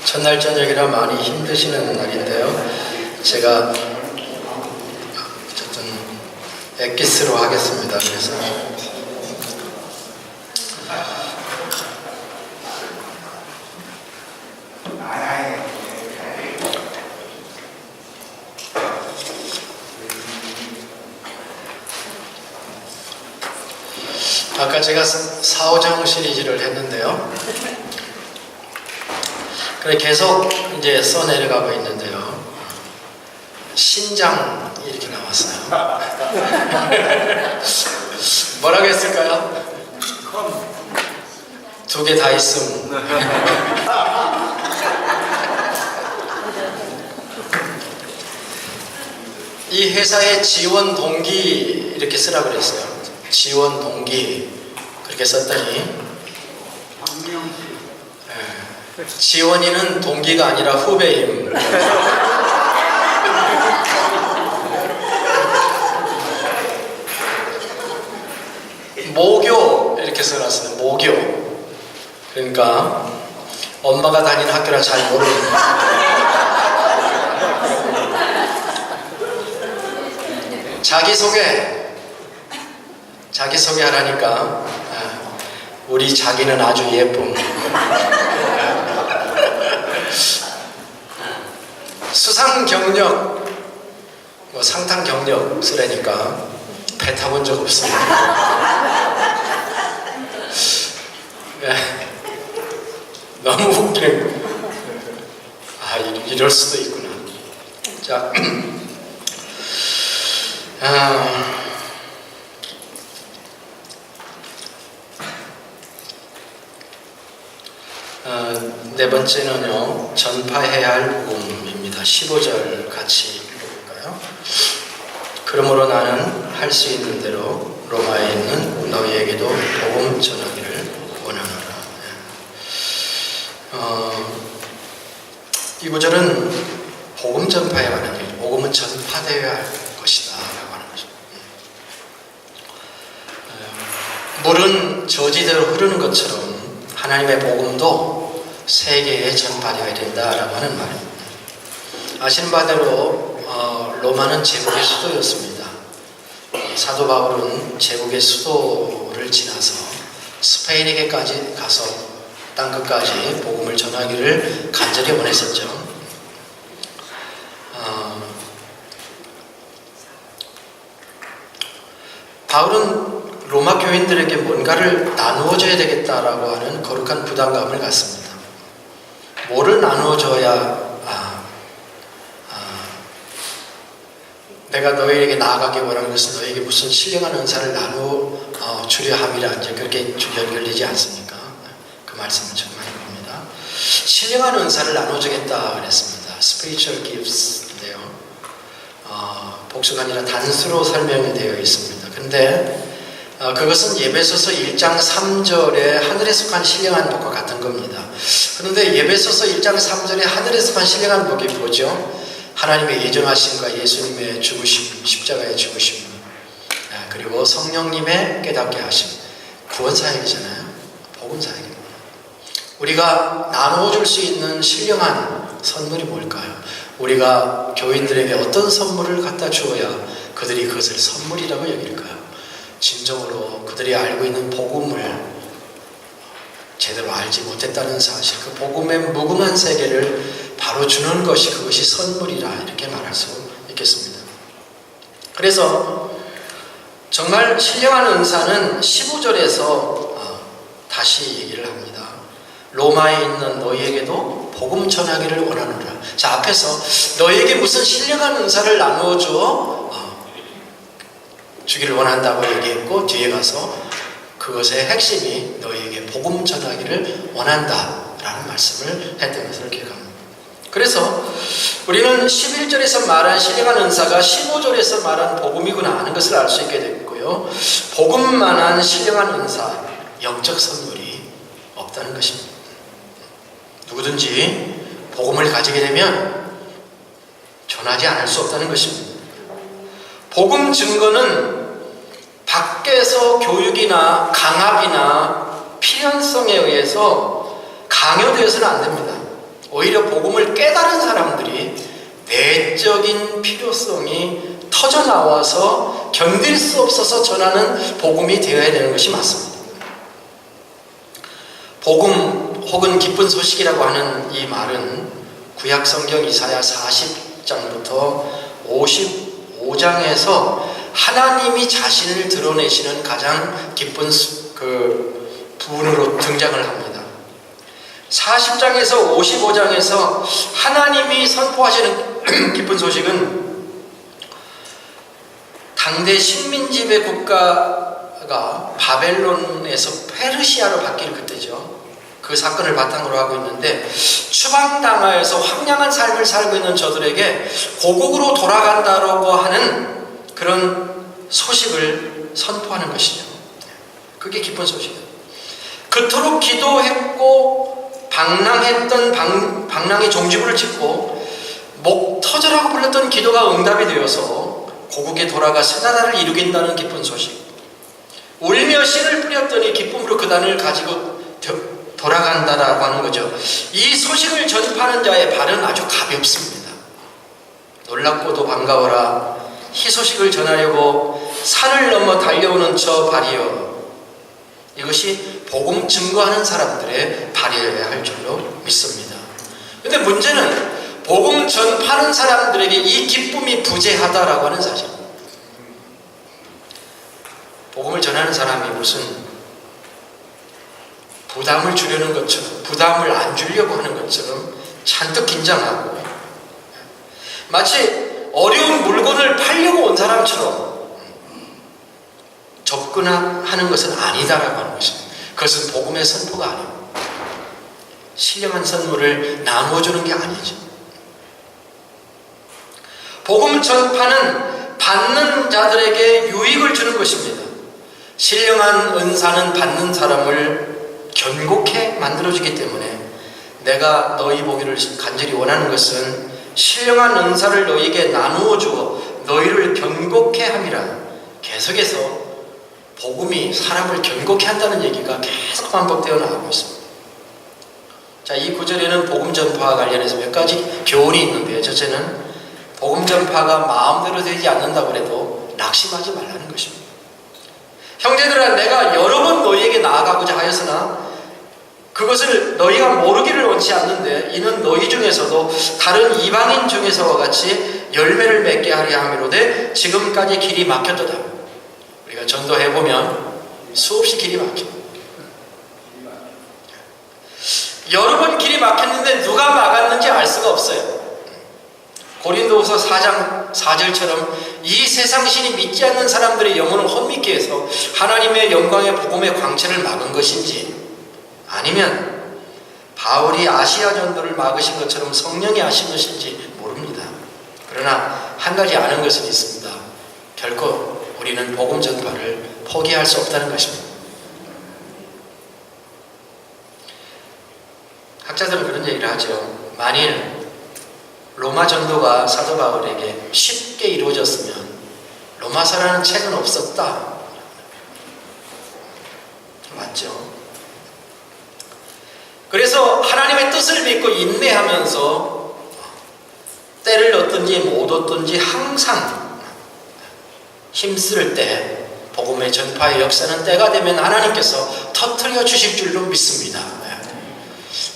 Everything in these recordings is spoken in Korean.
첫날 저녁이라 많이 힘드시는 날인데요. 제가 어쨌든 엑기스로 하겠습니다. 그래서 아까 제가 사오정 시리즈를 했는데요. 그래 계속 이제 써내려가고 있는데요. 신장 이렇게 나왔어요. 뭐라고 했을까요? 두 개 다 있음. 이 회사의 지원 동기 이렇게 쓰라고 그랬어요. 지원 동기 그렇게 썼더니 지원이는 동기가 아니라 후배임. 모교 이렇게 써놨어요. 모교. 그러니까 엄마가 다니는 학교라 잘 모르는. 자기소개 하라니까 우리 자기는 아주 예쁨. 수상 경력, 상탕 경력 쓰라니까 배 타본 적 없습니다. 너무 웃기는. 이럴 수도 있구나. 자, 네 번째는요, 전파해야 할 복음입니다. 15절 같이 읽어볼까요? 그러므로 나는 할 수 있는 대로 로마에 있는 너희에게도 복음 전하기를 원하노라. 이 구절은 복음 전파에 관한 일, 복음은 전파되어야 할 것이다 라고 하는 것입니다. 물은 저지대로 흐르는 것처럼 하나님의 복음도 세계에 전파되어야 된다라고 하는 말입니다. 아시는 바대로 로마는 제국의 수도였습니다. 사도 바울은 제국의 수도를 지나서 스페인에게까지 가서 땅끝까지 복음을 전하기를 간절히 원했었죠. 바울은 로마 교인들에게 뭔가를 나누어줘야 되겠다라고 하는 거룩한 부담감을 갖습니다. 뭐를 나누어줘야 내가 너희에게 나아가기 원하는 것은 너희에게 무슨 신령한 은사를 나누어주려 함이라 이제 그렇게 연결되지 않습니까? 그 말씀을 정말 봅니다. 신령한 은사를 나눠주겠다 그랬습니다. Spiritual gifts인데요. 복수가 아니라 단수로 설명이 되어 있습니다. 그런데 그것은 예배소서 1장 3절에 하늘에 속한 신령한 복과 같은 겁니다. 그런데 예배소서 1장 3절에 하늘에 속한 신령한 복이 뭐죠? 하나님의 예정하심과 예수님의 죽으심, 십자가의 죽으심, 그리고 성령님의 깨닫게 하심, 구원사역이잖아요. 복음사역입니다. 우리가 나누어줄 수 있는 신령한 선물이 뭘까요? 우리가 교인들에게 어떤 선물을 갖다 주어야 그들이 그것을 선물이라고 여길까요? 진정으로 그들이 알고 있는 복음을 제대로 알지 못했다는 사실, 그 복음의 무궁한 세계를 바로 주는 것이 그것이 선물이라 이렇게 말할 수 있겠습니다. 그래서 정말 신령한 은사는 15절에서 다시 얘기를 합니다. 로마에 있는 너희에게도 복음 전하기를 원하노라. 자, 앞에서 너희에게 무슨 신령한 은사를 나누어줘 주기를 원한다고 얘기했고, 뒤에 가서 그것의 핵심이 너희에게 복음 전하기를 원한다라는 말씀을 했던 것을 기억합니다. 그래서 우리는 11절에서 말한 신령한 은사가 15절에서 말한 복음이구나 하는 것을 알 수 있게 됐고요. 복음만한 신령한 은사, 영적 선물이 없다는 것입니다. 누구든지 복음을 가지게 되면 전하지 않을 수 없다는 것입니다. 복음 증거는 밖에서 교육이나 강압이나 필연성에 의해서 강요되어서는 안 됩니다. 오히려 복음을 깨달은 사람들이 내적인 필요성이 터져나와서 견딜 수 없어서 전하는 복음이 되어야 되는 것이 맞습니다. 복음 혹은 기쁜 소식이라고 하는 이 말은 구약성경 이사야 40장부터 55장에서 하나님이 자신을 드러내시는 가장 기쁜 부분으로 등장을 합니다. 40장에서 55장에서 하나님이 선포하시는 기쁜 소식은 당대 식민지배 국가가 바벨론에서 페르시아로 바뀔 그때죠. 그 사건을 바탕으로 하고 있는데 추방당하여서 황량한 삶을 살고 있는 저들에게 고국으로 돌아간다라고 하는 그런 소식을 선포하는 것이죠. 그게 기쁜 소식이에요. 그토록 기도했고 방랑했던 방랑의 종지부를 찍고 목 터져라고 불렀던 기도가 응답이 되어서 고국에 돌아가 새 나라를 이루겠다는 기쁜 소식. 울며 씨를 뿌렸더니 기쁨으로 그 단을 가지고 돌아간다라고 하는 거죠. 이 소식을 전파하는 자의 발은 아주 가볍습니다. 놀랍고도 반가워라. 희소식을 전하려고 산을 넘어 달려오는 저 발이여. 이것이 복음 증거하는 사람들의 발이어야 할 줄로 믿습니다. 그런데 문제는 복음 전파하는 사람들에게 이 기쁨이 부재하다라고 하는 사실입니다. 복음을 전하는 사람이 무슨 부담을 주려는 것처럼, 부담을 안 주려고 하는 것처럼 잔뜩 긴장하고 마치 어려운 물건을 팔려고 온 사람처럼 접근하는 것은 아니다라고 하는 것입니다. 그것은 복음의 선포가 아니고 신령한 선물을 나누어주는 게 아니죠. 복음 전파는 받는 자들에게 유익을 주는 것입니다. 신령한 은사는 받는 사람을 견고케 만들어주기 때문에 내가 너희 보기를 간절히 원하는 것은 신령한 은사를 너희에게 나누어 주어 너희를 견고케 함이라. 계속해서 복음이 사람을 견고케 한다는 얘기가 계속 반복되어 나가고 있습니다. 자, 이 구절에는 복음 전파와 관련해서 몇 가지 교훈이 있는데요. 첫째는 복음 전파가 마음대로 되지 않는다고 해도 낙심하지 말라는 것입니다. 형제들아, 내가 여러 번 너희에게 나아가고자 하였으나 그것을 너희가 모르기를 원치 않는데 이는 너희 중에서도 다른 이방인 중에서와 같이 열매를 맺게 하려 함이로되 지금까지 길이 막혔도다. 우리가 전도해보면 수없이 길이 막힙니다. 여러 번 길이 막혔는데 누가 막았는지 알 수가 없어요. 고린도후서 4장 4절처럼 이 세상 신이 믿지 않는 사람들의 영혼을 혼미케 해서 하나님의 영광의 복음의 광채를 막은 것인지, 아니면 바울이 아시아 전도를 막으신 것처럼 성령이 하신 것인지 모릅니다. 그러나 한 가지 아는 것은 있습니다. 결코 우리는 복음 전파를 포기할 수 없다는 것입니다. 학자들은 그런 얘기를 하죠. 만일 로마 전도가 사도 바울에게 쉽게 이루어졌으면 로마서라는 책은 없었다. 맞죠? 그래서 하나님의 뜻을 믿고 인내하면서 때를 얻든지 못 얻든지 항상 힘쓸 때 복음의 전파의 역사는 때가 되면 하나님께서 터뜨려 주실 줄로 믿습니다.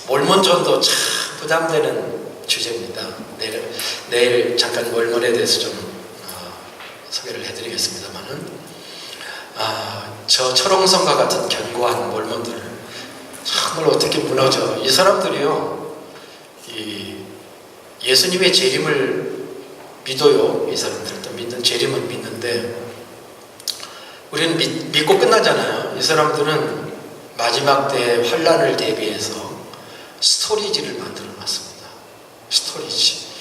몰몬 전도 참 부담되는 주제입니다. 내일 잠깐 몰몬에 대해서 좀 소개를 해드리겠습니다만은 저 철옹성과 같은 견고한 몰몬들 정말 어떻게 무너져. 이 사람들이요, 예수님의 재림을 믿어요. 이 사람들도 믿는, 재림은 믿는데 우리는 믿고 끝나잖아요. 이 사람들은 마지막 때의 환란을 대비해서 스토리지를 만들어 놨습니다. 스토리지.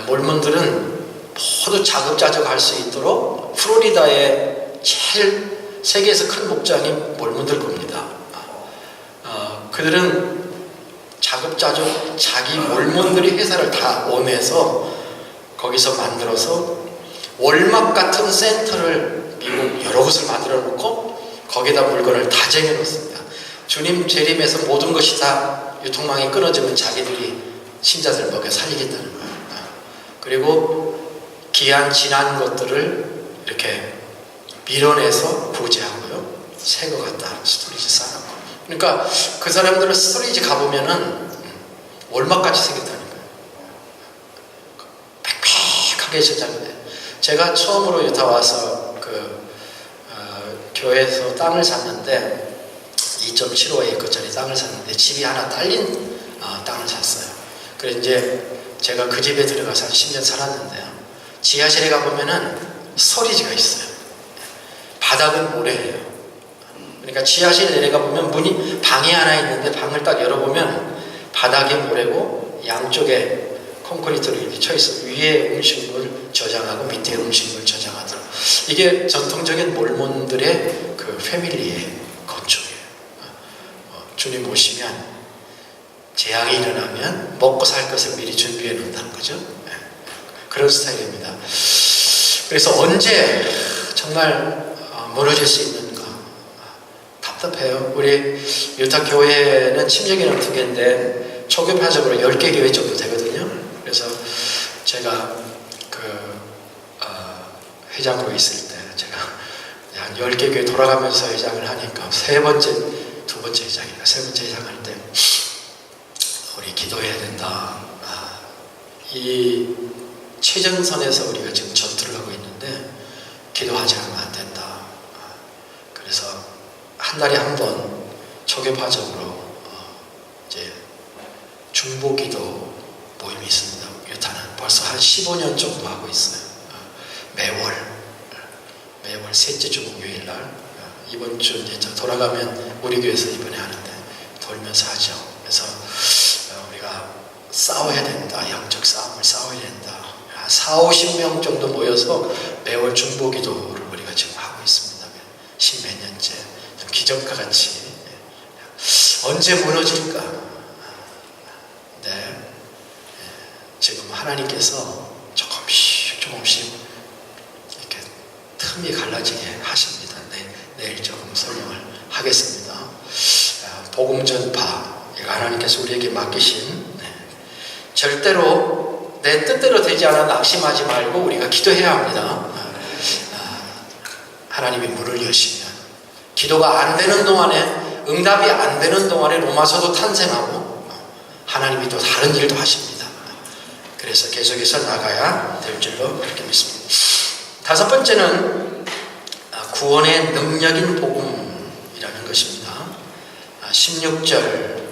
몰몬들은 모두 자급자족할 수 있도록 플로리다의 제일 세계에서 큰 목장이 몰몬들 겁니다. 그들은 자급자족 자기 몰몬들이 회사를 다 오면서 거기서 만들어서 월막 같은 센터를 미국 여러 곳을 만들어 놓고 거기다 물건을 다 쟁여 놓습니다. 주님 재림에서 모든 것이 다 유통망이 끊어지면 자기들이 신자들 먹여 살리겠다는 거예요. 그리고 기한 지난 것들을 이렇게 밀어내서 구제하고요. 새 것 같다. 스토리지 쌓아놓고. 그러니까 그 사람들은 스토리지 가보면은 월막같이 생겼다는 거예요. 빽빽하게 제작돼. 제가 처음으로 유타 와서 교회에서 땅을 샀는데 2.75에이커짜리 땅을 샀는데 집이 하나 딸린 땅을 샀어요. 그래서 이제 제가 그 집에 들어가서 한 10년 살았는데요. 지하실에 가보면은 스토리지가 있어요. 바닥은 모래예요. 그러니까 지하실 내려가 보면 문이 방이 하나 있는데 방을 딱 열어보면 바닥이 모래고 양쪽에 콘크리트로 이렇게 쳐 있어. 위에 음식물 저장하고 밑에 음식물 저장하도록. 이게 전통적인 몰몬들의 그 패밀리의 건축이에요. 주님 오시면 재앙이 일어나면 먹고 살 것을 미리 준비해 놓는다는 거죠. 그런 스타일입니다. 그래서 언제 정말 무너질 수 있는가 답답해요. 우리 유타 교회는 침략이 넘는 교회인데 초교파적으로 10개 교회 정도 되거든요. 그래서 제가 회장으로 있을 때 제가 한 10개 교회 돌아가면서 회장을 하니까 두 번째 회장인가 세 번째 회장할 때 우리 기도해야 된다. 이 최전선에서 우리가 지금 전투를 하고 있는데 기도하지 않으면 안 된다. 그래서 한 달에 한 번 초교파적으로 이제 중보기도 모임이 있습니다. 유타는 벌써 한 15년 정도 하고 있어요. 매월 셋째 주 목요일날 이번 주 이제 돌아가면 우리 교회에서 이번에 하는데 돌면서 하죠. 그래서 우리가 싸워야 된다. 영적 싸움을 싸워야 된다. 40-50명 정도 모여서 매월 중보기도를 우리가 지금 하고 있습니다. 10몇 년째 좀 기적과 같이 언제 무너질까? 네, 지금 하나님께서 조금씩 이렇게 틈이 갈라지게 하십니다. 내일 조금 설명을 하겠습니다. 복음 전파, 이거 하나님께서 우리에게 맡기신 절대로 내 뜻대로 되지 않아 낙심하지 말고 우리가 기도해야 합니다. 하나님이 문을 여시면 기도가 안 되는 동안에 응답이 안 되는 동안에 로마서도 탄생하고 하나님이 또 다른 일도 하십니다. 그래서 계속해서 나가야 될 줄로 그렇게 믿습니다. 다섯 번째는 구원의 능력인 복음이라는 것입니다. 16절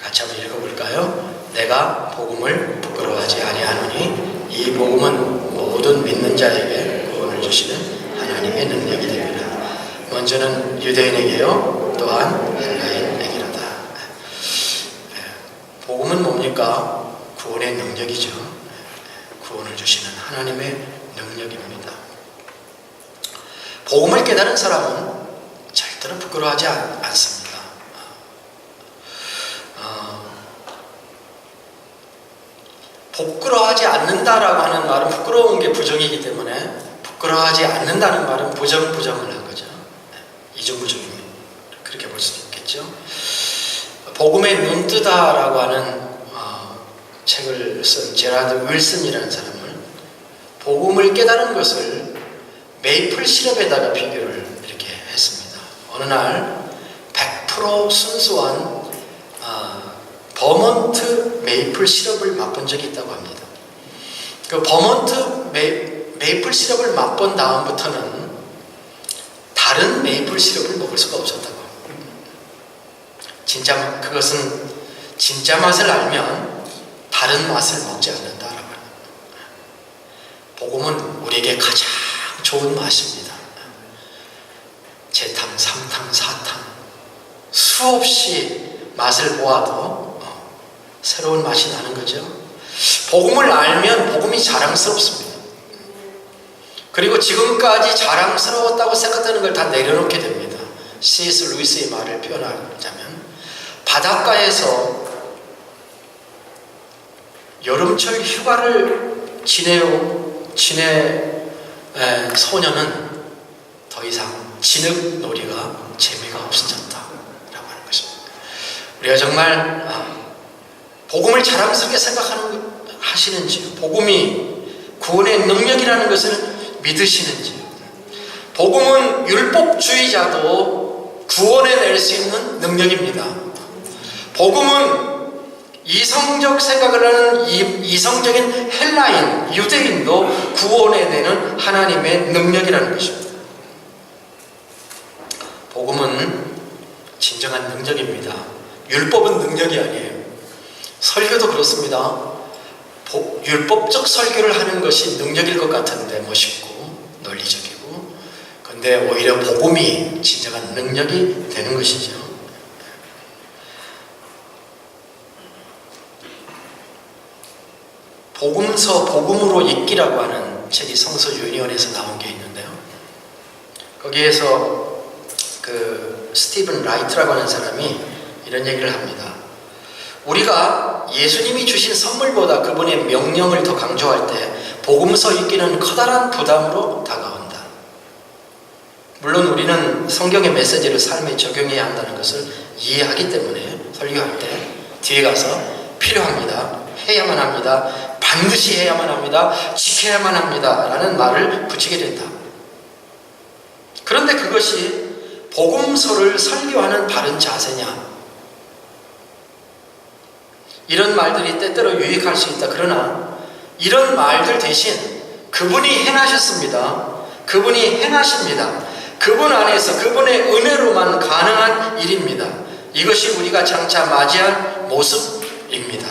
같이 한번 읽어볼까요? 내가 복음을 부끄러워하지 아니하노니 이 복음은 모든 믿는 자에게 구원을 주시는 하나님의 능력이 됩니다. 먼저는 유대인에게요, 또한 헬라인에게로다. 복음은 뭡니까? 구원의 능력이죠. 구원을 주시는 하나님의 능력입니다. 복음을 깨달은 사람은 절대로 부끄러워하지 않습니다. 부끄러워하지 않는다라고 하는 말은 부끄러운 게 부정이기 때문에 부끄러워하지 않는다는 말은 부정을 한 거죠. 이중부정입니다. 그렇게 볼 수 있겠죠. 복음의 눈뜨다라고 하는 책을 쓴 제라드 윌슨이라는 사람을 복음을 깨달은 것을 메이플 시럽에다가 비교를 이렇게 했습니다. 어느 날 100% 순수한 버몬트 메이플 시럽을 맛본 적이 있다고 합니다. 그 버몬트 메이플 시럽을 맛본 다음부터는 다른 메이플 시럽을 먹을 수가 없었다고. 그것은 진짜 맛을 알면 다른 맛을 먹지 않는다라고 합니다. 복음은 우리에게 가장 좋은 맛입니다. 재탕, 3탕, 4탕 수없이 맛을 보아도 새로운 맛이 나는 거죠. 복음을 알면 복음이 자랑스럽습니다. 그리고 지금까지 자랑스러웠다고 생각하는 걸 다 내려놓게 됩니다. C.S. 루이스의 말을 표현하자면 바닷가에서 여름철 휴가를 지내 소녀는 더 이상 진흙놀이가 재미가 없어졌다라고 하는 것입니다. 우리가 정말 복음을 자랑스럽게 하시는지요? 복음이 구원의 능력이라는 것을 믿으시는지요? 복음은 율법주의자도 구원해낼 수 있는 능력입니다. 복음은 이성적 생각을 하는 이성적인 헬라인, 유대인도 구원해내는 하나님의 능력이라는 것입니다. 복음은 진정한 능력입니다. 율법은 능력이 아니에요. 설교도 그렇습니다. 율법적 설교를 하는 것이 능력일 것 같은데 멋있고 논리적이고, 그런데 오히려 복음이 진정한 능력이 되는 것이죠. 복음서 복음으로 읽기라고 하는 책이 성서 유니온에서 나온 게 있는데요. 거기에서 스티븐 라이트라고 하는 사람이 이런 얘기를 합니다. 우리가 예수님이 주신 선물보다 그분의 명령을 더 강조할 때 복음서 읽기는 커다란 부담으로 다가온다. 물론 우리는 성경의 메시지를 삶에 적용해야 한다는 것을 이해하기 때문에 설교할 때 뒤에 가서 필요합니다, 해야만 합니다, 반드시 해야만 합니다, 지켜야만 합니다 라는 말을 붙이게 된다. 그런데 그것이 복음서를 설교하는 바른 자세냐? 이런 말들이 때때로 유익할 수 있다. 그러나 이런 말들 대신 그분이 행하셨습니다. 그분이 행하십니다. 그분 안에서 그분의 은혜로만 가능한 일입니다. 이것이 우리가 장차 맞이할 모습입니다.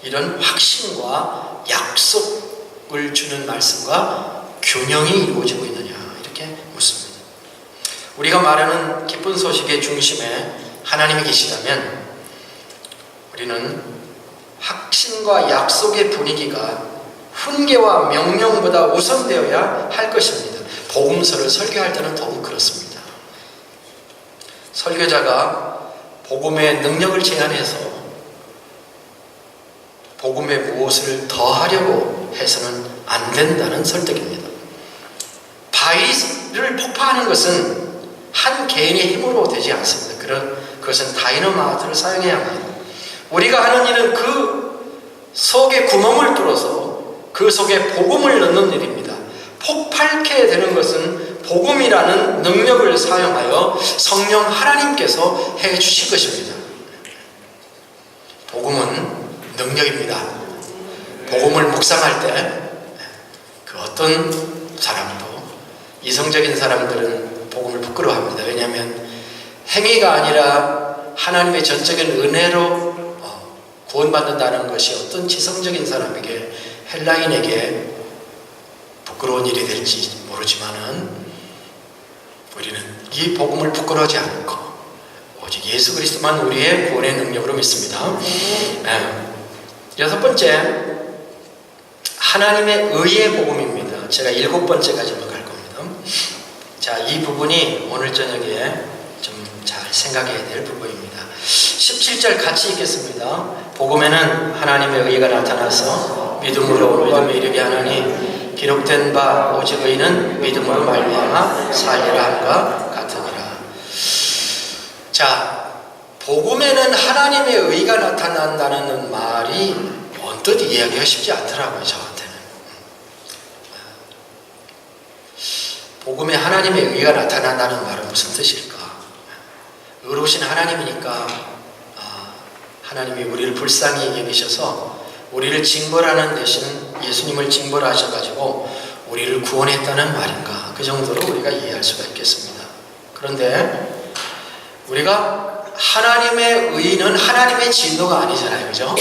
이런 확신과 약속을 주는 말씀과 균형이 이루어지고 있느냐, 이렇게 묻습니다. 우리가 말하는 기쁜 소식의 중심에 하나님이 계시다면 우리는 확신과 약속의 분위기가 훈계와 명령보다 우선되어야 할 것입니다. 복음서를 설교할 때는 더욱 그렇습니다. 설교자가 복음의 능력을 제한해서 복음에 무엇을 더하려고 해서는 안 된다는 설득입니다. 바위를 폭파하는 것은 한 개인의 힘으로 되지 않습니다. 그것은 다이너마이트를 사용해야 합니다. 우리가 하는 일은 그 속에 구멍을 뚫어서 그 속에 복음을 넣는 일입니다. 폭발케 되는 것은 복음이라는 능력을 사용하여 성령 하나님께서 해 주실 것입니다. 복음은 능력입니다. 복음을 묵상할 때 그 어떤 사람도, 이성적인 사람들은 복음을 부끄러워합니다. 왜냐하면 행위가 아니라 하나님의 전적인 은혜로 구원받는다는 것이 어떤 지성적인 사람에게, 헬라인에게 부끄러운 일이 될지 모르지만은 우리는 이 복음을 부끄러워하지 않고 오직 예수 그리스도만 우리의 구원의 능력으로 믿습니다. 여섯 번째, 하나님의 의의 복음입니다. 제가 7번째까지만 갈 겁니다. 자, 이 부분이 오늘 저녁에 좀 잘 생각해야 될 부분입니다. 17절 같이 읽겠습니다. 복음에는 하나님의 의가 나타나서 믿음으로 믿음에 이르게 하나니 기록된 바 오직 의는 믿음으로 말미암아 살리라 함과 같으니라. 자, 복음에는 하나님의 의가 나타난다는 말이 언뜻 이해하기가 쉽지 않더라고요, 저한테는. 복음에 하나님의 의가 나타난다는 말은 무슨 뜻일까? 의로우신 하나님이니까 하나님이 우리를 불쌍히 여기셔서 우리를 징벌하는 대신 예수님을 징벌하셔가지고 우리를 구원했다는 말인가? 그 정도로 우리가 이해할 수가 있겠습니다. 그런데 우리가 하나님의 의는 하나님의 진노가 아니잖아요, 그죠?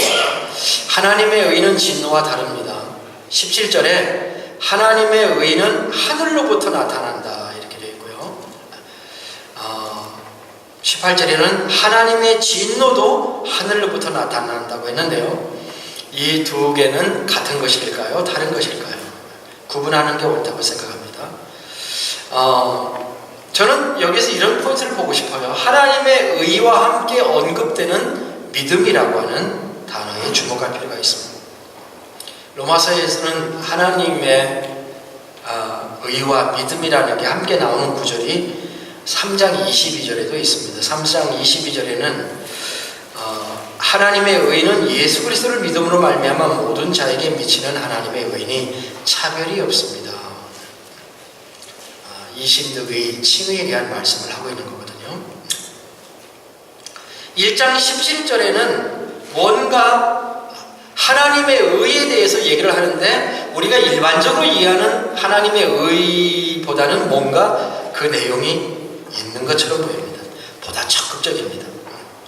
하나님의 의는 진노와 다릅니다. 17절에 하나님의 의는 하늘로부터 나타난다 이렇게 되어 있고요. 18절에는 하나님의 진노도 하늘로부터 나타난다고 했는데요. 이 두 개는 같은 것일까요? 다른 것일까요? 구분하는 게 옳다고 생각합니다. 저는 여기서 이런 포인트를 보고 싶어요. 하나님의 의와 함께 언급되는 믿음이라고 하는 단어에 주목할 필요가 있습니다. 로마서에서는 하나님의 의와 믿음이라는 게 함께 나오는 구절이 3장 22절에도 있습니다. 3장 22절에는 하나님의 의는 예수 그리스도를 믿음으로 말미암아 모든 자에게 미치는 하나님의 의니 차별이 없습니다. 이신득의 칭의에 대한 말씀을 하고 있는 거거든요. 1장 17절에는 뭔가 하나님의 의에 대해서 얘기를 하는데 우리가 일반적으로 이해하는 하나님의 의보다는 뭔가 그 내용이 있는 것처럼 보입니다. 보다 적극적입니다.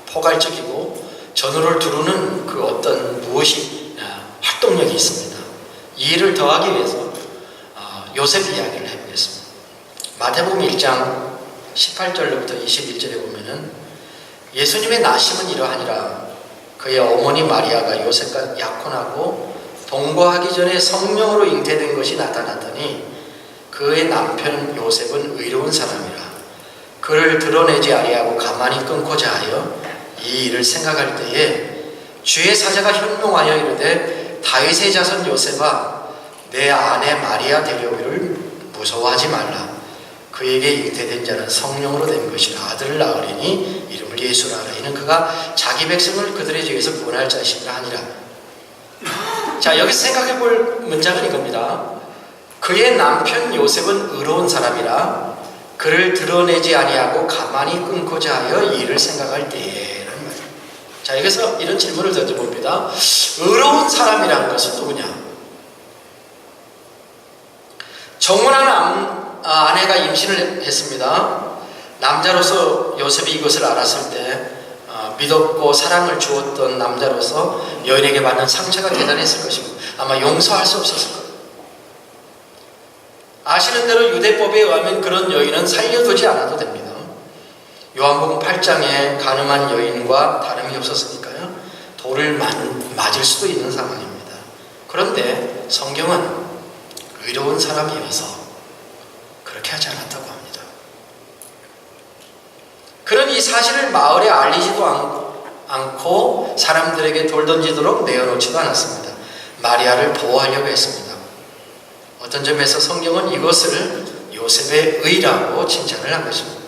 포괄적이고 전우를 두르는 그 어떤 무엇이 활동력이 있습니다. 이해를 더하기 위해서 요셉 이야기를 해보겠습니다. 마태복음 1장 18절로부터 21절에 보면은 예수님의 나심은 이러하니라. 그의 어머니 마리아가 요셉과 약혼하고 동거하기 전에 성령으로 잉태된 것이 나타났더니 그의 남편 요셉은 의로운 사람이라. 그를 드러내지 아니하고 가만히 끊고자 하여 이 일을 생각할 때에 주의 사자가 현몽하여 이르되 다윗의 자손 요셉아 내 아내 마리아 데려오기를 무서워하지 말라. 그에게 잉태된 자는 성령으로 된 것이라. 아들을 낳으리니 이름을 예수라 하라. 이는 그가 자기 백성을 그들의 죄에서 구원할 자이시라 하니라. 자, 여기서 생각해 볼 문장은 이겁니다. 그의 남편 요셉은 의로운 사람이라 그를 드러내지 아니하고 가만히 끊고자 하여 이 일을 생각할 때에 라는 말이에요. 자, 여기서 이런 질문을 던져봅니다. 의로운 사람이라는 것은 누구냐? 정혼한 아내가 임신을 했습니다. 남자로서 요셉이 이것을 알았을 때 믿었고 사랑을 주었던 남자로서 여인에게 받는 상처가 대단했을 것이고 아마 용서할 수 없었을 거예요. 아시는 대로 유대법에 의하면 그런 여인은 살려두지 않아도 됩니다. 요한복음 8장에 가늠한 여인과 다름이 없었으니까요. 돌을 맞을 수도 있는 상황입니다. 그런데 성경은 의로운 사람이어서 그렇게 하지 않았다고 합니다. 그런 이 사실을 마을에 알리지도 않고 사람들에게 돌 던지도록 내어놓지도 않았습니다. 마리아를 보호하려고 했습니다. 어떤 점에서 성경은 이것을 요셉의 의라고 칭찬을 한 것입니다.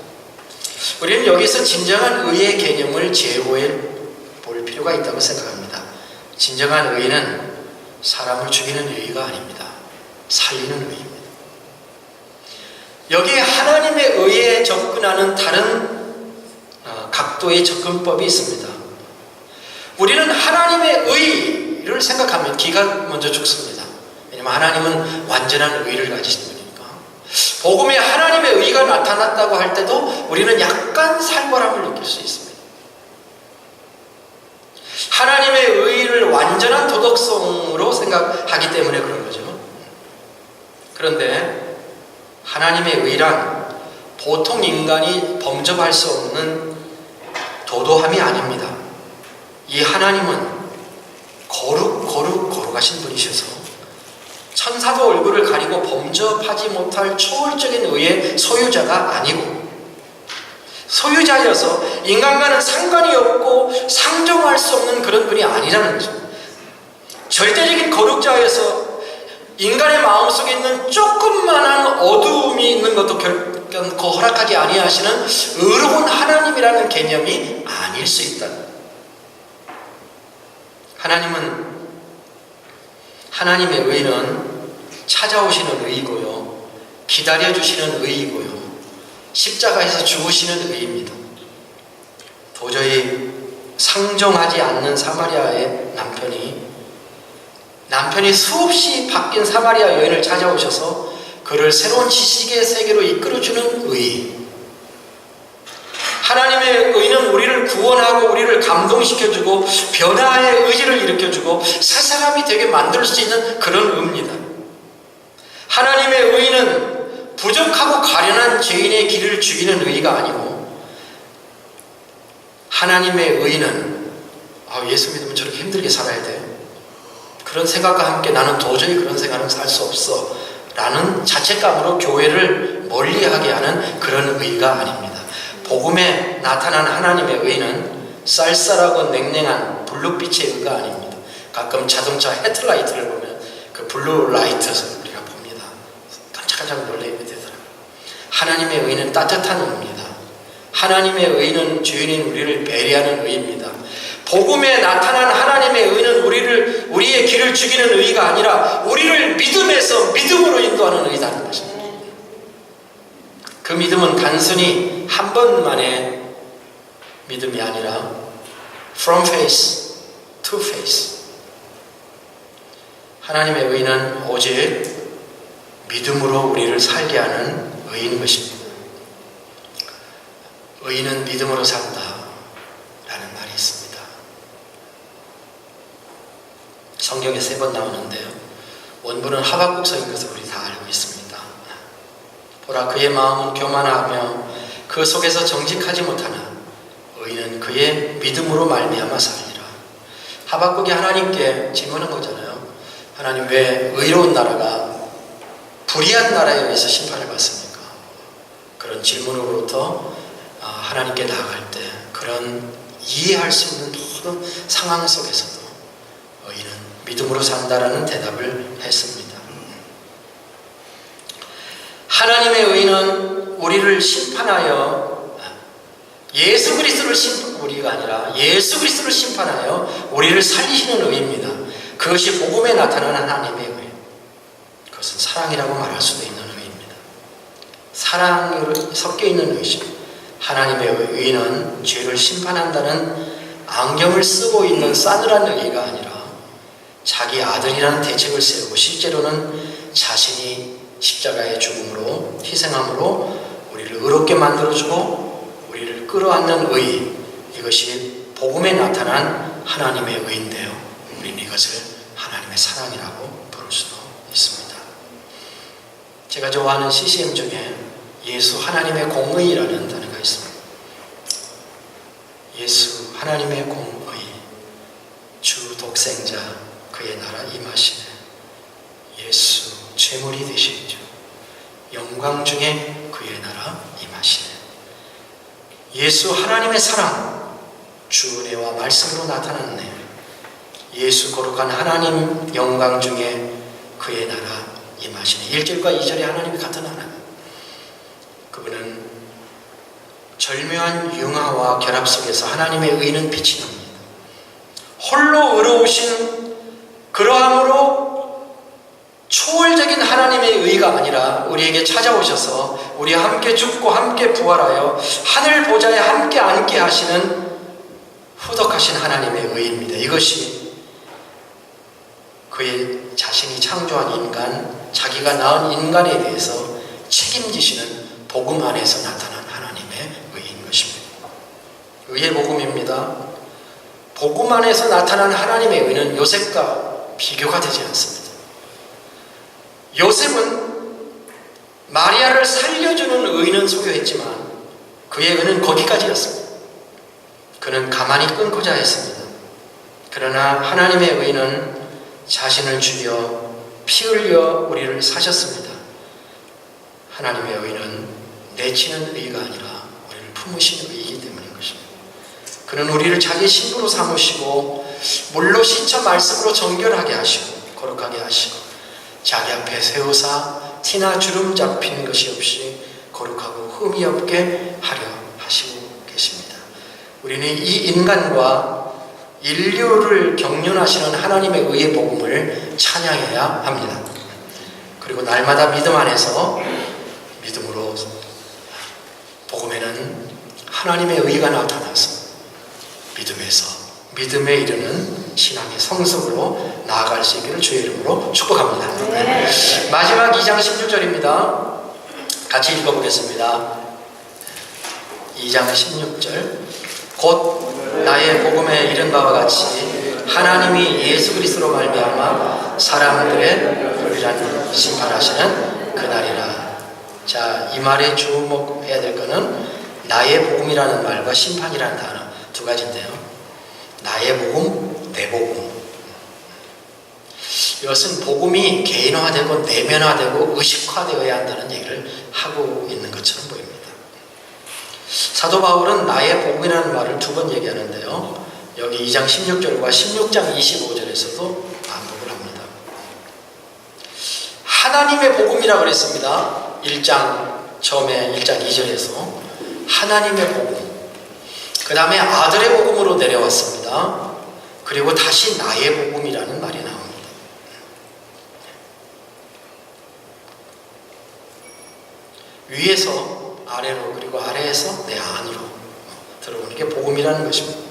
우리는 여기서 진정한 의의 개념을 제고해 볼 필요가 있다고 생각합니다. 진정한 의는 사람을 죽이는 의가 아닙니다. 살리는 의입니다. 여기에 하나님의 의에 접근하는 다른 각도의 접근법이 있습니다. 우리는 하나님의 의를 생각하면 기가 먼저 죽습니다. 왜냐하면 하나님은 완전한 의를 가지신 분이니까. 복음에 하나님의 의가 나타났다고 할 때도 우리는 약간 살벌함을 느낄 수 있습니다. 하나님의 의를 완전한 도덕성으로 생각하기 때문에 그런 거죠. 그런데 하나님의 의란 보통 인간이 범접할 수 없는 도도함이 아닙니다. 이 하나님은 거룩하신 분이셔서 천사도 얼굴을 가리고 범접하지 못할 초월적인 의의 소유자가 아니고 소유자여서 인간과는 상관이 없고 상종할 수 없는 그런 분이 아니라는 거죠. 절대적인 거룩자여서 인간의 마음속에 있는 조금만한 어두움이 있는 것도 결코 허락하지 아니하시는 의로운 하나님이라는 개념이 아닐 수 있다. 하나님의 의는 찾아오시는 의이고요, 기다려주시는 의이고요, 십자가에서 죽으시는 의입니다. 도저히 상종하지 않는 사마리아의 남편이 수없이 바뀐 사마리아 여인을 찾아오셔서 그를 새로운 지식의 세계로 이끌어주는 의. 하나님의 의는 우리를 구원하고 우리를 감동시켜주고 변화의 의지를 일으켜주고 새 사람이 되게 만들 수 있는 그런 의입니다. 하나님의 의는 부족하고 가련한 죄인의 길을 죽이는 의가 아니고 하나님의 의는 예수 믿으면 저렇게 힘들게 살아야 돼. 그런 생각과 함께 나는 도저히 그런 생활은 살 수 없어 라는 자책감으로 교회를 멀리하게 하는 그런 의가 아닙니다. 복음에 나타난 하나님의 의는 쌀쌀하고 냉랭한 블루빛의 의가 아닙니다. 가끔 자동차 헤드라이트를 보면 그 블루 라이트 우리가 봅니다. 깜짝깜짝 놀라게 되더라고요. 하나님의 의는 따뜻한 의입니다. 하나님의 의는 주인인 우리를 배려하는 의입니다. 복음에 나타난 하나님의 의는 우리의 길을 죽이는 의가 아니라 우리를 믿음에서 믿음으로 인도하는 의라는 것입니다. 그 믿음은 단순히 한 번만의 믿음이 아니라 from faith to faith. 하나님의 의는 오직 믿음으로 우리를 살게 하는 의인 것입니다. 의인은 믿음으로 산다 라는 말이 있습니다. 성경에 3번 나오는데요, 원문은 하박국서인 것을 우리 다 알고 있습니다. 보라, 그의 마음은 교만하며 그 속에서 정직하지 못하나 의인은 그의 믿음으로 말미암아 살리라. 하박국이 하나님께 질문한 거잖아요. 하나님, 왜 의로운 나라가 불의한 나라에 의해서 심판을 받습니까? 그런 질문으로부터 하나님께 나아갈 때 그런 이해할 수 있는 모든 상황 속에서도 의인은 믿음으로 산다라는 대답을 했습니다. 하나님의 의인은 우리를 심판하여 예수 그리스도를 우리가 아니라 예수 그리스도를 심판하여 우리를 살리시는 의입니다. 그것이 복음에 나타나는 하나님의 의. 그것은 사랑이라고 말할 수도 있는 의입니다. 사랑이 섞여 있는 의죠. 하나님의 의는 죄를 심판한다는 안경을 쓰고 있는 싸늘한 의가 아니라 자기 아들이라는 대책을 세우고 실제로는 자신이 십자가의 죽음으로 희생함으로 우리를 의롭게 만들어주고 우리를 끌어안는 의, 이것이 복음에 나타난 하나님의 의인데요, 우리는 이것을 하나님의 사랑이라고 부를 수도 있습니다. 제가 좋아하는 CCM 중에 예수 하나님의 공의라는 단어가 있습니다. 예수 하나님의 공의, 주 독생자 그의 나라 임하시네. 예수 죄물이 되시죠. 영광 중에 그의 나라 임하시네. 예수 하나님의 사랑, 주 은혜와 말씀으로 나타났네. 예수 거룩한 하나님 영광 중에 그의 나라 임하시네. 1절과 2절에 하나님이 같은 하나님. 그분은 절묘한 융화와 결합 속에서 하나님의 의는 빛이 납니다. 홀로 의로우신 그러함으로 초월적인 하나님의 의가 아니라 우리에게 찾아오셔서 우리와 함께 죽고 함께 부활하여 하늘 보좌에 함께 앉게 하시는 후덕하신 하나님의 의입니다. 이것이 그의 자신이 창조한 인간, 자기가 낳은 인간에 대해서 책임지시는 복음 안에서 나타난 하나님의 의인 것입니다. 의의 복음입니다. 복음 안에서 나타난 하나님의 의는 요셉과 비교가 되지 않습니다. 요셉은 마리아를 살려주는 의는 소유했지만 그의 의는 거기까지였습니다. 그는 가만히 끊고자 했습니다. 그러나 하나님의 의는 자신을 죽여 피 흘려 우리를 사셨습니다. 하나님의 의는 내치는 의가 아니라 우리를 품으시는 의이기 때문인 것입니다. 그는 우리를 자기 신부로 삼으시고 물로 씻어 말씀으로 정결하게 하시고 거룩하게 하시고 자기 앞에 세우사 티나 주름 잡힌 것이 없이 거룩하고 흠이 없게 하려 하시고 계십니다. 우리는 이 인간과 인류를 경륜하시는 하나님의 의의 복음을 찬양해야 합니다. 그리고 날마다 믿음 안에서 믿음으로 복음에는 하나님의 의가 나타나서 믿음에서 믿음에 이르는 신앙의 성숙으로 나아갈 수 있기를 주의 이름으로 축복합니다. 네. 마지막 2장 16절입니다. 같이 읽어보겠습니다. 2장 16절. 곧 나의 복음에 이른 바와 같이 하나님이 예수 그리스도로 말미암아 사람들의 불의란 심판하시는 그날이라. 자, 이 말에 주목해야 될 것은 나의 복음이라는 말과 심판이라는 단어 두 가지인데요. 나의 복음, 내 복음. 이것은 복음이 개인화되고 내면화되고 의식화되어야 한다는 얘기를 하고 있는 것처럼 보입니다. 사도 바울은 나의 복음이라는 말을 2번 얘기하는데요. 여기 2장 16절과 16장 25절에서도 반복을 합니다. 하나님의 복음이라고 그랬습니다. 1장 처음에 1장 2절에서 하나님의 복음, 그 다음에 아들의 복음으로 내려왔습니다. 그리고 다시 나의 복음이라는 말이 나옵니다. 위에서 아래로, 그리고 아래에서 내 안으로 들어오는 게 복음이라는 것입니다.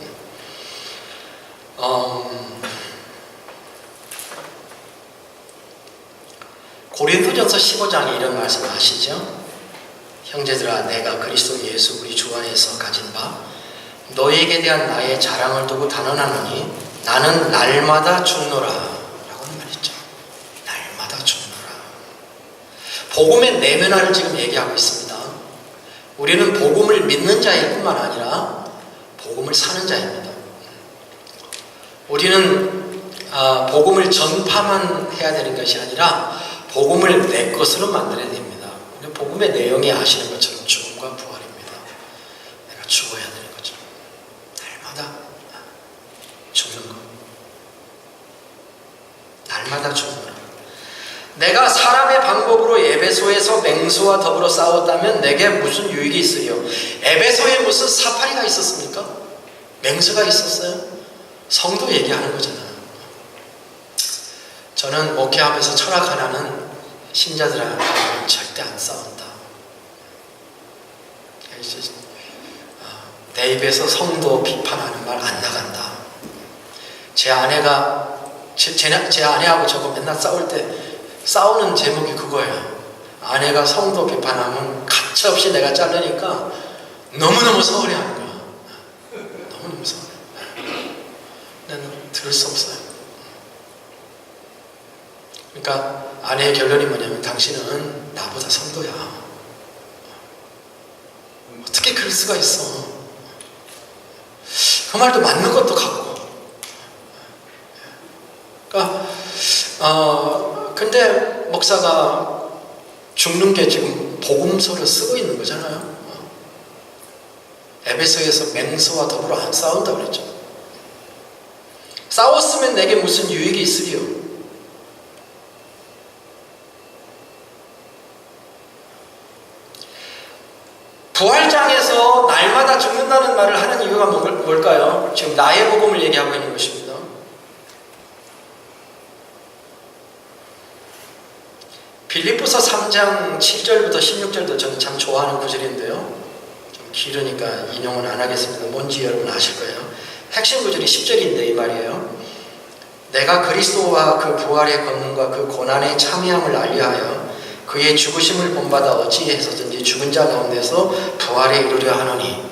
고린도전서 15장에 이런 말씀을 하시죠. 형제들아, 내가 그리스도 예수 우리 주 안에서 가진 바 너희에게 대한 나의 자랑을 두고 단언하노니 나는 날마다 죽노라 라고 말했죠. 날마다 죽노라. 복음의 내면화를 지금 얘기하고 있습니다. 우리는 복음을 믿는 자일 뿐만 아니라 복음을 사는 자입니다. 우리는 복음을 전파만 해야 되는 것이 아니라 복음을 내 것으로 만들어야 됩니다. 복음의 내용이 아시는 것처럼 죽음과 부활입니다. 내가 죽어야 되는 것처럼 날마다 죽는 것, 날마다 죽는. 내가 사람의 방법으로 에베소에서 맹수와 더불어 싸웠다면 내게 무슨 유익이 있으리요? 에베소에 무슨 사파리가 있었습니까? 맹수가 있었어요? 성도 얘기하는 거잖아요. 저는 목회하면서 철학 하나는 신자들하고는 절대 안 싸운다. 내 입에서 성도 비판하는 말 안 나간다. 제 아내가 제 아내하고 저거 맨날 싸울 때 싸우는 제목이 그거예요. 아내가 성도 비판하면 가차없이 내가 자르니까 너무너무 서운해하는 거야. 너무너무 서운해. 나는 들을 수 없어요. 그러니까 아내의 결론이 뭐냐면 당신은 나보다 성도야. 어떻게 그럴 수가 있어. 그 말도 맞는 것도 같고. 그러니까 근데 목사가 죽는 게 지금 복음서를 쓰고 있는 거잖아요. 에베소에서 맹수와 더불어 안 싸운다고 그랬죠. 싸웠으면 내게 무슨 유익이 있으리요? 부활장에서 날마다 죽는다는 말을 하는 이유가 뭘까요? 지금 나의 복음을 얘기하고 있는 것입니다. 빌립보서 3장 7절부터 16절도 저는 참 좋아하는 구절인데요. 좀 길으니까 인용은 안 하겠습니다. 뭔지 여러분 아실 거예요. 핵심 구절이 10절인데 이 말이에요. 내가 그리스도와 그 부활의 권능과 그 고난의 참여함을 알려하여 그의 죽으심을 본받아 어찌해서든지 죽은 자 가운데서 부활에 이르려 하노니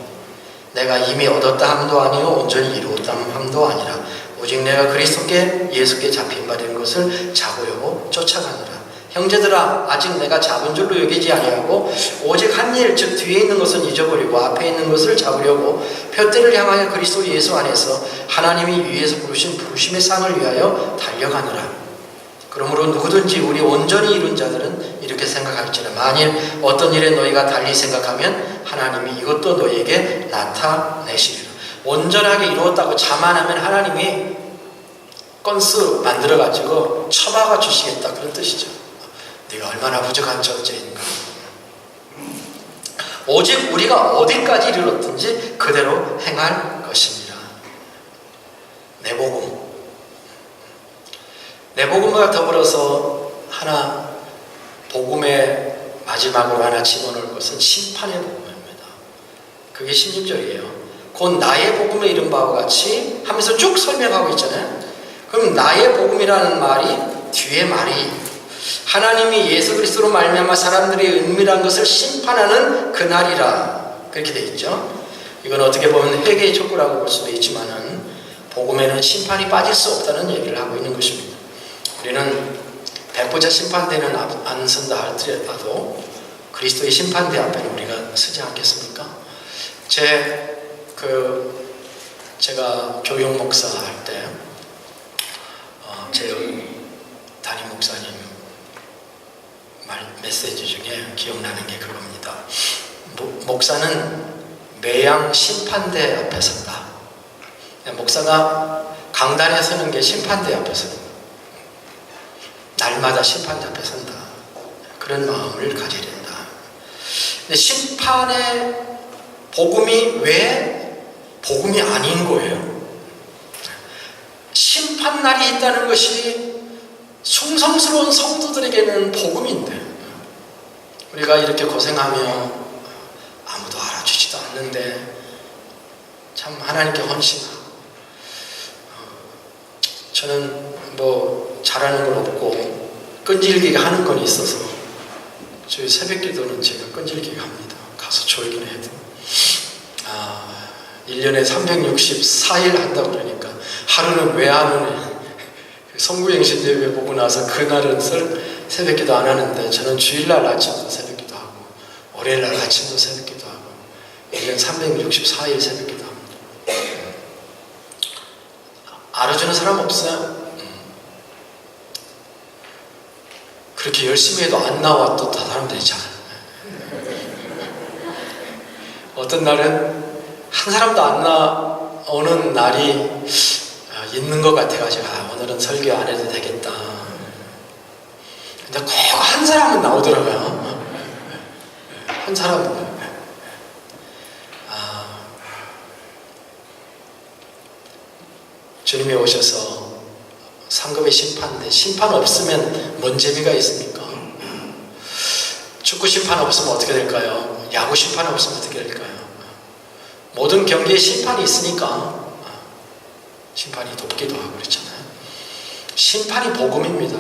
내가 이미 얻었다 함도 아니요 온전히 이루었다 함도 아니라 오직 내가 그리스도께 예수께 잡힌 바 된 것을 자고하고 쫓아가느라. 형제들아, 아직 내가 잡은 줄로 여기지 아니하고 오직 한 일, 즉 뒤에 있는 것은 잊어버리고 앞에 있는 것을 잡으려고 표대를 향하여 그리스도 예수 안에서 하나님이 위에서 부르신 부르심의 상을 위하여 달려가느라. 그러므로 누구든지 우리 온전히 이룬 자들은 이렇게 생각할지라. 만일 어떤 일에 너희가 달리 생각하면 하나님이 이것도 너희에게 나타내시리라. 온전하게 이루었다고 자만하면 하나님이 건수 만들어가지고 처박아 주시겠다, 그런 뜻이죠. 네가 얼마나 부족한 존재인가. 오직 우리가 어디까지 이르렀든지 그대로 행할 것입니다. 내 복음. 내 복음과 더불어서 하나, 복음의 마지막으로 하나 집어넣을 것은 심판의 복음입니다. 그게 16절이에요. 곧 나의 복음에 이른 바와 같이 하면서 쭉 설명하고 있잖아요. 그럼 나의 복음이라는 말이 뒤에 말이 하나님이 예수 그리스도로 말미암아 사람들의 은밀한 것을 심판하는 그날이라, 그렇게 돼 있죠. 이건 어떻게 보면 회개의 촉구라고 볼 수도 있지만은 복음에는 심판이 빠질 수 없다는 얘기를 하고 있는 것입니다. 우리는 백보자 심판대는 안 쓴다 할지라도 그리스도의 심판대 앞에는 우리가 서지 않겠습니까? 제가 교육 목사 할 때 제 담임 목사님 메시지 중에 기억나는 게 그겁니다. 목사는 매양 심판대 앞에 선다. 목사가 강단에 서는 게 심판대 앞에 서는 거예요. 날마다 심판대 앞에 선다. 그런 마음을 가져야 된다. 근데 심판의 복음이 왜 복음이 아닌 거예요? 심판날이 있다는 것이 충성스러운 성도들에게는 복음인데, 우리가 이렇게 고생하며 아무도 알아주지도 않는데 참 하나님께 헌신하고, 저는 뭐 잘하는 건 없고 끈질기게 하는 건 있어서 저희 새벽기도는 제가 끈질기게 합니다. 가서 졸기는 해도 1년에 364일 한다고 그러니까 하루는 왜 하느냐, 성구행신 예배 보고 나서 그날은 새벽기도 안 하는데, 저는 주일날 아침도 새벽기도 하고 월요일날 아침도 새벽기도 하고 1년 364일 새벽기도 합니다. 알아주는 사람 없어요. 그렇게 열심히 해도 안 나와 또 사람들이 잘. 어떤 날은 한 사람도 안 나오는 날이 있는 것 같아가지고 오늘은 설교 안 해도 되겠다. 근데 꼭 한 사람은 나오더라고요. 한 사람은. 주님이 오셔서 상급의 심판인데, 심판 없으면 뭔 재미가 있습니까? 축구 심판 없으면 어떻게 될까요? 야구 심판 없으면 어떻게 될까요? 모든 경기에 심판이 있으니까 심판이 돕기도 하고 그렇잖아요. 심판이 복음입니다.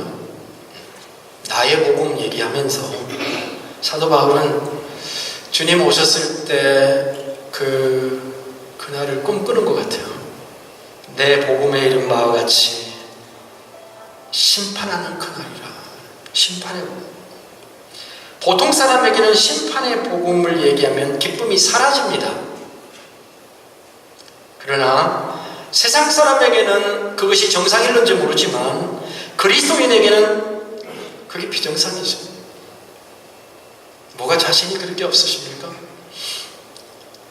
나의 복음 얘기하면서 사도 바울은 주님 오셨을 때 그날을 꿈꾸는 것 같아요. 내 복음의 이름 바와 같이 심판하는 그날이라. 심판의 복음. 보통 사람에게는 심판의 복음을 얘기하면 기쁨이 사라집니다. 그러나 세상 사람에게는 그것이 정상일런지 모르지만 그리스도인에게는 그게 비정상이죠. 뭐가 자신이 그렇게 없으십니까?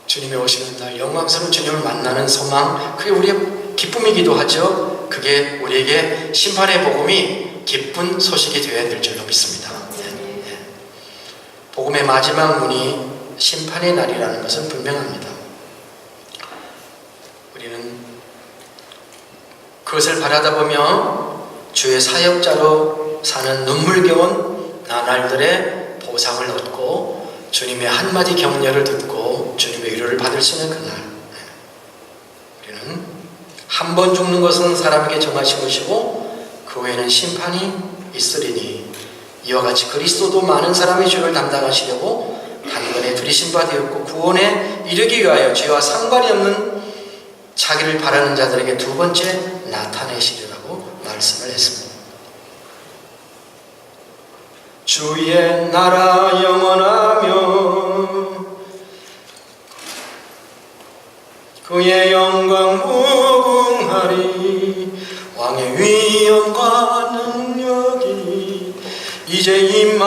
주님이 오시는 날 영광스러운 주님을 만나는 소망, 그게 우리의 기쁨이기도 하죠. 그게 우리에게 심판의 복음이 기쁜 소식이 되어야 될 줄로 믿습니다. 복음의 마지막 문이 심판의 날이라는 것은 분명합니다. 우리는 그것을 바라다보며 주의 사역자로 사는 눈물겨운 나날들의 보상을 얻고 주님의 한마디 격려를 듣고 주님의 위로를 받을 수 있는 그날, 우리는 한 번 죽는 것은 사람에게 정하신 것이고 그 후에는 심판이 있으리니 이와 같이 그리스도도 많은 사람의 죄를 담당하시려고 단번에 들이신 바 되었고 구원에 이르기 위하여 죄와 상관이 없는 자기를 바라는 자들에게 두 번째 나타내시리라고 말씀을 했습니다. 주의 나라 영원하며 그의 영광 무궁하리. 왕의 위엄과 능력이 이제 임하였으니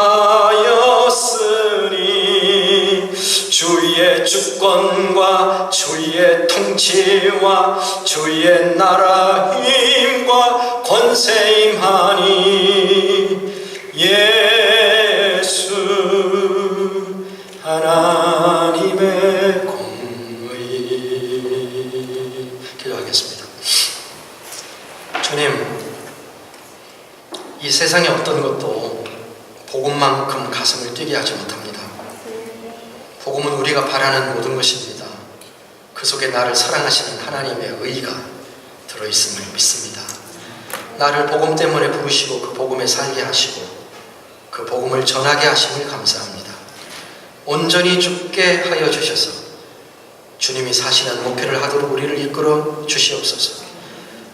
주의 주권과 주의 통치와 주의 나라 힘과 권세 임하니 예수 하나님의 공의. 기도하겠습니다. 주님, 이 세상의 어떤 것도 복음만큼 가슴을 뛰게 하지 못합니다. 복음은 우리가 바라는 모든 것입니다. 그 속에 나를 사랑하시는 하나님의 의가 들어있음을 믿습니다. 나를 복음 때문에 부르시고 그 복음에 살게 하시고 그 복음을 전하게 하심을 감사합니다. 온전히 죽게 하여 주셔서 주님이 사시는 목표를 하도록 우리를 이끌어 주시옵소서.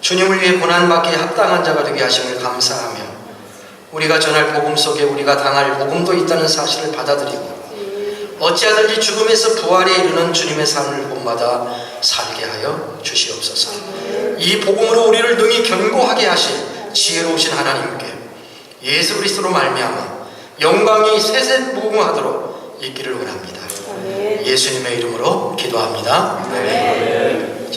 주님을 위해 고난받기에 합당한 자가 되게 하심을 감사하며 우리가 전할 복음 속에 우리가 당할 복음도 있다는 사실을 받아들이고 어찌하든지 죽음에서 부활에 이르는 주님의 삶을 본받아 살게 하여 주시옵소서. 이 복음으로 우리를 능히 견고하게 하실 지혜로우신 하나님께 예수 그리스도로 말미암아 영광이 세세무궁하도록 있기를 원합니다. 예수님의 이름으로 기도합니다. 아멘.